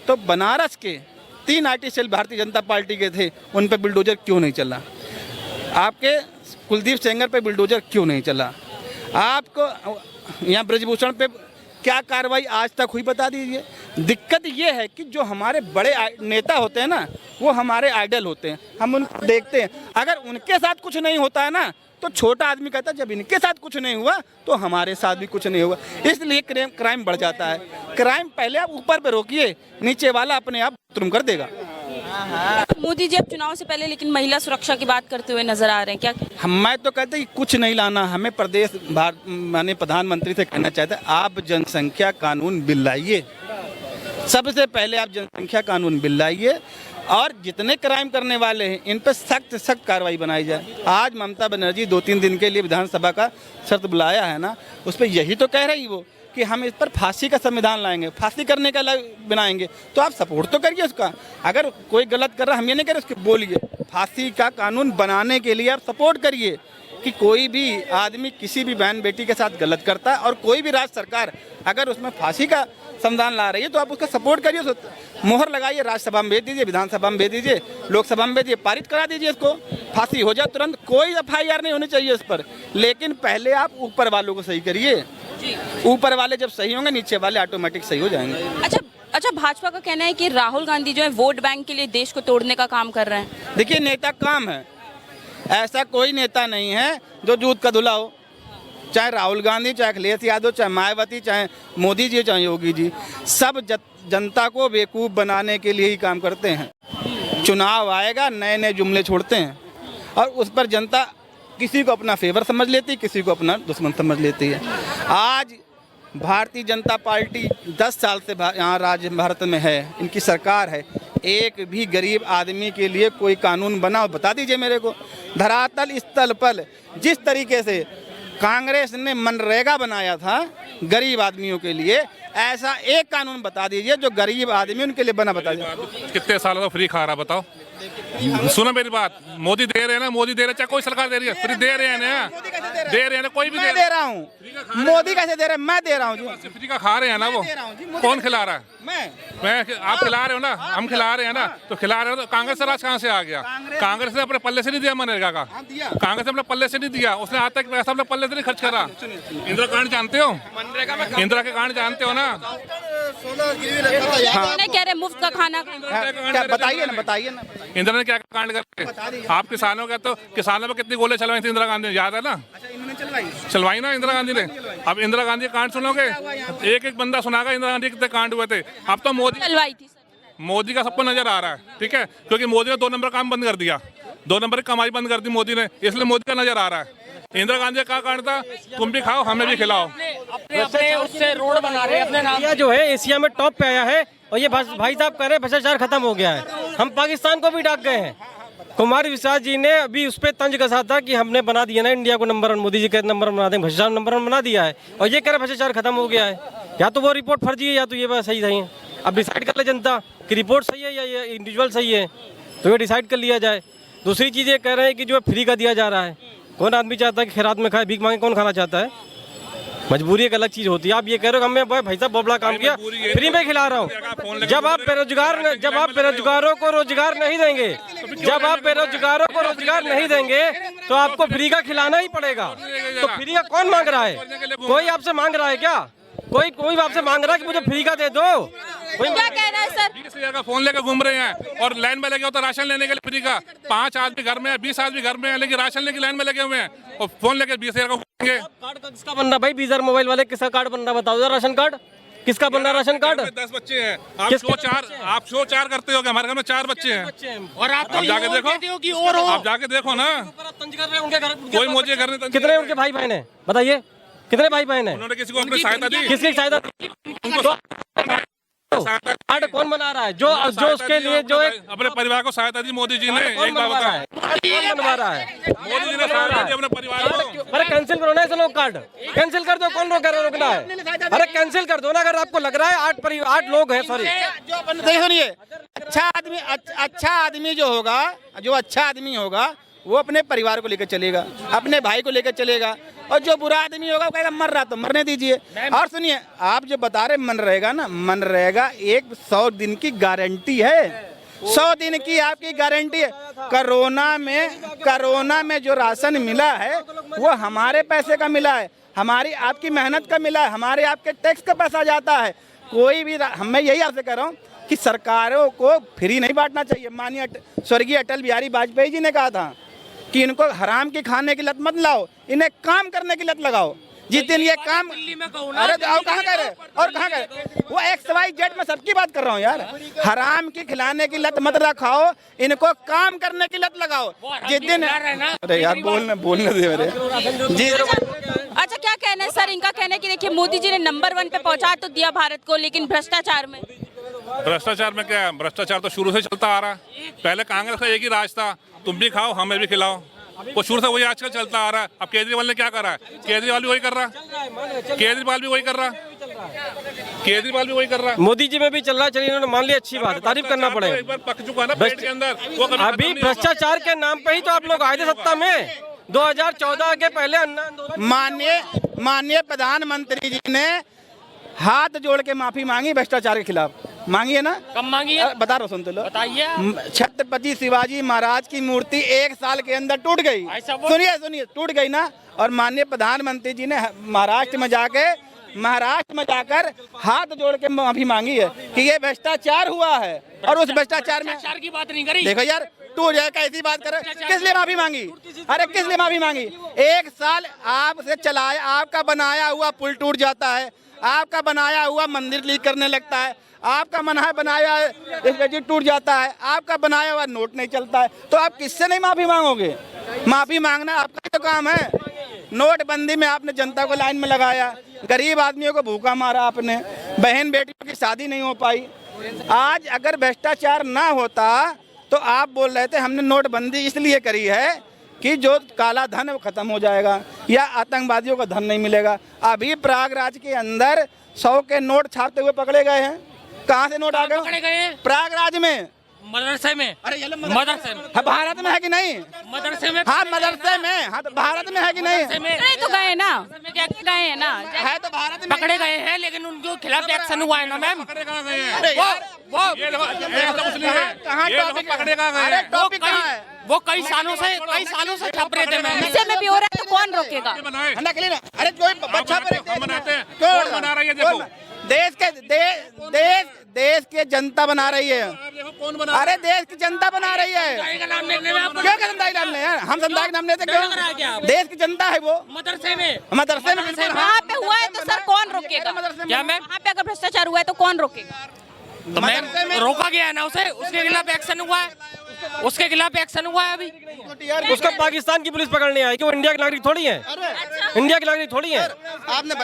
तो बनारस के 3 IT cell Bharatiya Janata party के थे, उन पे बुलडोजर क्यों नहीं चला? आपके कुलदीप सेंगर पे बुलडोजर क्यों नहीं चला? आपको यहाँ ब्रजभूषण पे क्या कार्रवाई आज तक हुई, बता दीजिए। दिक्कत ये है कि जो हमारे बड़े नेता होते हैं ना, वो हमारे आइडल होते हैं, हम उनको देखते हैं। अगर उनके साथ कुछ नहीं होता है ना, तो छोटा आदमी कहता है जब इनके साथ कुछ नहीं हुआ तो हमारे साथ भी कुछ नहीं हुआ। इसलिए क्राइम बढ़ जाता है। क्राइम पहले आप ऊपर पे रोकिए, नीचे वाला अपने आप तुम कर देगा। मोदी जी अब चुनाव से पहले लेकिन महिला सुरक्षा की बात करते हुए नजर आ रहे हैं, क्या? मैं तो कहते हैं कि कुछ नहीं लाना, हमें माननीय प्रधानमंत्री से कहना चाहते हैं, आप जनसंख्या कानून बिल लाइए। सबसे पहले आप जनसंख्या कानून बिल लाइए और जितने क्राइम करने वाले हैं इन पर सख्त कार्रवाई बनाई जाए। आज ममता बनर्जी 2-3 दिन के लिए विधानसभा का शर्त बुलाया है ना, उस पर यही तो कह रही वो कि हम इस पर फांसी का संविधान लाएंगे, फांसी करने का बनाएंगे। तो आप सपोर्ट तो करिए उसका। अगर कोई गलत कर रहा है, हम ये नहीं कह रहे उसके बोलिए, फांसी का कानून बनाने के लिए आप सपोर्ट करिए कि कोई भी आदमी किसी भी बहन बेटी के साथ गलत करता है और कोई भी राज्य सरकार अगर उसमें फांसी का संविधान ला रही है तो आप उसका सपोर्ट करिए, मोहर लगाइए, राज्यसभा में भेज दीजिए, विधानसभा में भेज दीजिए, लोकसभा में भेज दीजिए, पारित करा दीजिए इसको, फांसी हो जाए तुरंत। कोई FIR नहीं होनी चाहिए इस पर, लेकिन पहले आप ऊपर वालों को सही करिए। ऊपर वाले जब सही होंगे, नीचे वाले ऑटोमेटिक सही हो जाएंगे। अच्छा, भाजपा का कहना है कि राहुल गांधी जो है वोट बैंक के लिए देश को तोड़ने का काम कर रहे हैं। देखिए, नेता काम है, ऐसा कोई नेता नहीं है जो दूध का धुला हो। चाहे राहुल गांधी, चाहे अखिलेश यादव, चाहे मायावती, चाहे मोदी जी, चाहे योगी जी, सब जनता को बेवकूफ़ बनाने के लिए ही काम करते हैं। चुनाव आएगा, नए नए जुमले छोड़ते हैं और उस पर जनता किसी को अपना फेवर समझ लेती है, किसी को अपना दुश्मन समझ लेती है। आज भारतीय जनता पार्टी 10 साल से यहाँ राज्य भारत में है, इनकी सरकार है, एक भी गरीब आदमी के लिए कोई कानून बना हो बता दीजिए मेरे को। धरातल स्थल पर जिस तरीके से कांग्रेस ने मनरेगा बनाया था गरीब आदमियों के लिए, ऐसा एक कानून बता दीजिए जो गरीब आदमी उनके लिए बना, बता दीजिए। कितने सालों से फ्री खा रहा बताओ? सुनो मेरी बात, मोदी दे रहे हैं ना, मोदी दे रहे, चाहे कोई सरकार दे रही है, फ्री दे रहे हैं ना, दे रहे हैं ना, कोई भी दे रहा हूँ। मोदी कैसे दे रहे हैं? मैं दे रहा हूँ जी। फ्री का खा रहे हैं ना, वो कौन खिला रहा है? मैं आप खिला रहे हो ना, हम खिला रहे हैं ना, तो खिला रहे हो तो कांग्रेस का राज कहाँ से आ गया? कांग्रेस ने अपने पल्ले से नहीं दिया मनरेगा का, कांग्रेस ने अपने पल्ले से नहीं दिया, उसने आज तक पैसा अपने पल्ले से नहीं खर्च करा। इंदिरा कांड जानते हो? इंदिरा के कांड जानते हो ना? कह रहे मुफ्त का खाना, बताइए ना, बताइए ना। इंदिरा ने क्या कांड करके आप किसानों का, तो किसानों पर कितनी गोले चलवाई थी इंदिरा गांधी ने, याद है ना? चलवाई ना इंदिरा गांधी ने। अब इंदिरा गांधी कांड सुनोगे, एक एक बंदा सुनागा इंदिरा गांधी कितने कांड हुए थे। अब तो मोदी का सबको नजर आ रहा है, ठीक है, क्योंकि मोदी ने 2 नंबर काम बंद कर दिया, 2 नंबर की कमाई बंद कर दी मोदी ने, इसलिए मोदी का नजर आ रहा है। इंदिरा गांधी का कांड था, तुम भी खाओ हमें भी खिलाओ। अपने उससे रोड बना रहे हैं अपने नाम, जो है एशिया में टॉप पे आया है, और ये भाई साहब कह रहे हैं भ्रष्टाचार खत्म हो गया है। हम पाकिस्तान को भी डाक गए हैं। कुमार विश्वास जी ने अभी उस पर तंज कसा था कि हमने बना दिया ना इंडिया को नंबर 1, मोदी जी के नंबर बना दें, भ्रष्टाचार नंबर 1 बना दिया है, और ये कह रहे भ्रष्टाचार खत्म हो गया है। या तो वो रिपोर्ट फर्जी है या तो ये बात सही है। अब डिसाइड कर ले जनता कि रिपोर्ट सही है या ये इंडिविजुअल सही है, तो ये डिसाइड कर लिया जाए। दूसरी चीज़ ये कह रहे हैं कि जो फ्री का दिया जा रहा है, कौन आदमी चाहता है कि खैरात में खाए, भीख मांगे, कौन खाना चाहता है? मजबूरी एक अलग चीज होती है। आप ये कह रहे हो हमें भाई साहब बहुत बड़ा काम किया, फ्री में खिला रहा हूँ। जब आप बेरोजगारों को रोजगार नहीं देंगे, तो आपको फ्री का खिलाना ही पड़ेगा। तो फ्री का कौन मांग रहा है? कोई आपसे मांग रहा है क्या? कोई आपसे मांग रहा है कि मुझे फ्री का दे दो? क्या कह रहा है सर? 20,000 का फोन लेकर घूम रहे हैं और लाइन में लगे हो तो राशन लेने के लिए फ्री का। 5 आदमी घर में है, 20 आदमी घर में है, लेकिन राशन लेके लाइन में लगे हुए हैं और फोन लेकर 20,000 का घूमेंगे। कार्ड किसका बन रहा भाई? 20,000 मोबाइल वाले किसका कार्ड बन रहा बताओ जरा? राशन कार्ड किसका बन रहा? राशन कार्ड 10 बच्चे हैं, आप शो 4 करते हो, हमारे घर में 4 बच्चे हैं और आप जाके देखो, आप जाके देखो ना, कोई मुझे घर में। कितने उनके भाई बहन है बताइए? कितने भाई बहन है? उन्होंने किसी को अपनी सहायता दी? किसकी सहायता? कार्ड कौन बना रहा है? जो उसके लिए जो अपने परिवार को सहायता दी मोदी जी ने। एक बात बता है, कौन बनवा रहा है? मोदी जी ने सहायता दी अपने परिवार को। अरे कैंसिल करो ना ऐसे लोग, कार्ड कैंसिल कर दो। कौन रोकना है? अरे कैंसिल कर दो ना, अगर आपको लग रहा है 8 लोग हैं। सॉरी, सुनिए, अच्छा आदमी जो होगा, वो अपने परिवार को लेकर चलेगा, अपने भाई को लेकर चलेगा, और जो बुरा आदमी होगा वो कहेगा मर रहा तो मरने दीजिए। और सुनिए, आप जो बता रहे मनरेगा ना, मनरेगा 100 दिन की गारंटी है, 100 दिन की आपकी गारंटी है। कोरोना में जो राशन मिला है वो हमारे पैसे का मिला है, हमारी आपकी मेहनत का मिला है, हमारे आपके टैक्स का पैसा जाता है। कोई भी मैं यही आपसे कह रहा हूँ कि सरकारों को फ्री नहीं बांटना चाहिए। माननीय स्वर्गीय अटल बिहारी वाजपेयी जी ने कहा था कि इनको हराम की खाने की लत मत लाओ, इन्हें काम करने की लत लगाओ। जिस दिन ये काम, अरे और कहाँ कह रहे, और कहाँ कह रहे, वो XYZ में सबकी बात कर रहा हूँ यार। हराम की खिलाने की लत मत रखाओ, इनको काम करने की लत लगाओ। जिस दिन, अरे यार बोलने दे मेरे जी। अच्छा, क्या कहना है सर इनका? कहना है कि देखिए मोदी जी ने नंबर 1 पे पहुंचा तो दिया भारत को, लेकिन भ्रष्टाचार में क्या है? भ्रष्टाचार तो शुरू से चलता आ रहा है। पहले कांग्रेस का एक ही राज था, तुम भी खाओ हमें भी खिलाओ, वो शुरू से वही आजकल चलता आ रहा है। अब केजरीवाल ने क्या करा है? केजरीवाल भी वही कर रहा है, केजरीवाल भी वही कर रहा है। मोदी जी में भी चल रहा है। चलिए, इन्होंने मान लिया, अच्छी बात है, तारीफ करना पड़ेगा। एक बार पक चुका ना पेट के अंदर, वो कभी अभी भ्रष्टाचार के नाम पे ही तो आप लोग आए थे सत्ता में 2014 के पहले। माननीय प्रधानमंत्री जी ने हाथ जोड़ के माफी मांगी भ्रष्टाचार के खिलाफ, मांगी है ना? कब मांगी है? बता रहा हूँ, सुन तो लो। बताइए। छत्रपति शिवाजी महाराज की मूर्ति 1 साल के अंदर टूट गई। सुनिए, टूट गई ना। और माननीय प्रधानमंत्री जी ने महाराष्ट्र में जाकर हाथ जोड़ के माफी मांगी है कि ये भ्रष्टाचार हुआ है। और उस भ्रष्टाचार में की बात नहीं करी। देखो यार, टूट जाए कैसी बात करे, किस लिए माफी मांगी? अरे किस लिए माफी मांगी? 1 साल आपसे चलाया, आपका बनाया हुआ पुल टूट जाता है, आपका बनाया हुआ मंदिर लीक करने लगता है, आपका बनाया स्टैच्यू टूट जाता है, आपका बनाया हुआ नोट नहीं चलता है, तो आप किससे नहीं माफी मांगोगे? माफी मांगना आपका तो काम है। नोटबंदी में आपने जनता को लाइन में लगाया, गरीब आदमियों को भूखा मारा आपने, बहन बेटियों की शादी नहीं हो पाई। आज अगर भ्रष्टाचार ना होता तो आप बोल रहे थे हमने नोटबंदी इसलिए करी है कि जो काला धन वो खत्म हो जाएगा या आतंकवादियों का धन नहीं मिलेगा। अभी प्रयागराज के अंदर 100 के नोट छापते हुए पकड़े गए हैं। कहाँ से नोट आ गए? प्रयागराज में, मदरसे में। अरे मदरसे में। हाँ, भारत में है कि नहीं? मदरसे में। हाँ, मदरसे में। हाँ, तो भारत में है कि नहीं? नहीं तो गए ना, क्या गए हैं ना, है तो भारत में। पकड़े गए हैं, लेकिन उनके खिलाफ एक्शन हुआ है ना मैम। पकड़े कहाँ गए हैं? अरे यार, कहाँ टॉपिक पकड़े कहाँ गए हैं? टॉपिक कहाँ है? वो कई सालों से छप रहे थे मैम। ऐसे में भी हो रहा है तो कौन रोकेगा? ठंडा के लिए ना। अरे कोई बच्चा पर हम बनाते हैं, कौन बना रही है? देखो देश के जनता बना रही है। कौन बना? अरे देश की जनता बना रही है। क्यों संदाई डालने हैं? हम संदाई नाम लेते क्यों? देश की जनता है वो। मदरसे में बिल्कुल। वहाँ पे हुआ है तो सर कौन रोकेगा? क्या मैम? वहाँ पे अगर भ्रष्टाचार हुआ है तो कौन रोकेगा? तो मैम रोका गया है ना उसे, उसके खिलाफ एक्शन हुआ है, अभी। उसको पाकिस्तान की पुलिस पकड़ने आई कि वो इंडिया के नागरिक थोड़ी है, इंडिया के नागरिक थोड़ी है। आपने